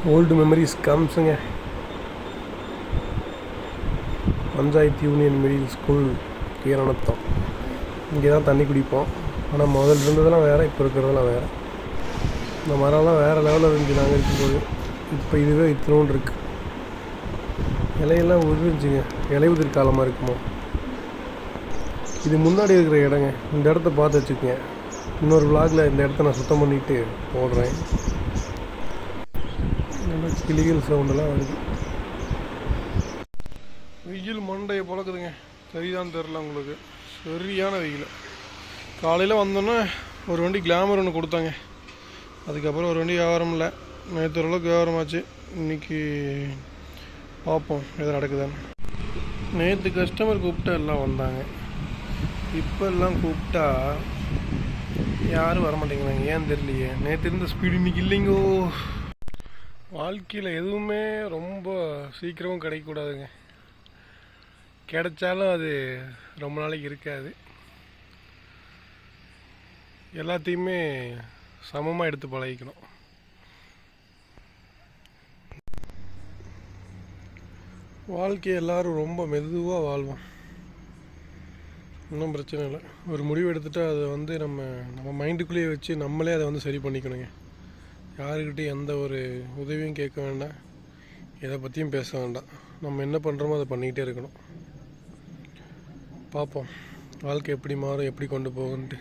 Old memories கம்ஸுங்க. Panchayat union middle school Keeranatham. இங்கே தான் தண்ணி குடிப்போம். ஆனால் முதல்ல இருந்ததெல்லாம் வேறு, இப்போ இருக்கிறதெல்லாம் வேறு. இந்த மரம்லாம் வேறு லெவலில் இருந்துச்சு நாங்கள் இருக்கும்போது. இப்போ இதுவே இத்தனோண்டு இருக்குது. இலையெல்லாம் உதிர்ந்துச்சுங்க. இலை உதிர் காலமாக இருக்குமோ. இது முன்னாடி இருக்கிற இடங்க. இந்த இடத்த பார்த்து வச்சுக்கோங்க. இன்னொரு விளாகில் இந்த இடத்த நான் சுத்தம் பண்ணிவிட்டு போடுறேன். நல்லா கிளிகள் சவுண்டெல்லாம் வருது. வெயில் மண்டையை பழக்குதுங்க. சரிதான் தெரில உங்களுக்கு. சரியான வெயில். காலையில் வந்தோன்னே ஒரு வண்டி கிளாமர் ஒன்று கொடுத்தாங்க. அதுக்கப்புறம் ஒரு வண்டி வியாபாரம் இல்லை. நேற்று ஓரளவுக்கு வியாபாரமாச்சு. இன்றைக்கி பார்ப்போம் எது நடக்குதான்னு. நேற்று கஸ்டமர் கூப்பிட்டா எல்லாம் வந்தாங்க. இப்போ எல்லாம் கூப்பிட்டா யாரும் வரமாட்டேங்கிறாங்க. ஏன் தெரியலையே. நேற்று இருந்த ஸ்பீடு இன்றைக்கி இல்லைங்கோ. வாழ்க்கையில் எதுவுமே ரொம்ப சீக்கிரமும் கிடைக்கக்கூடாதுங்க. கிடைச்சாலும் அது ரொம்ப நாளைக்கு இருக்காது. எல்லாத்தையுமே சமமாக எடுத்து பழகிக்கணும். வாழ்க்கையை எல்லோரும் ரொம்ப மெதுவாக வாழ்வோம். ஒன்றும் பிரச்சனை இல்லை. ஒரு முடிவு எடுத்துகிட்டா அதை வந்து நம்ம மைண்டுக்குள்ளேயே வச்சு நம்மளே அதை வந்து சரி பண்ணிக்கணுங்க. யாருக்கிட்டையும் எந்த ஒரு உதவியும் கேட்க வேண்டாம். எதை பற்றியும் பேச வேண்டாம். நம்ம என்ன பண்ணுறோமோ அதை பண்ணிக்கிட்டே இருக்கணும். பார்ப்போம் வாழ்க்கை எப்படி மாறும், எப்படி கொண்டு போகுன்ட்டு.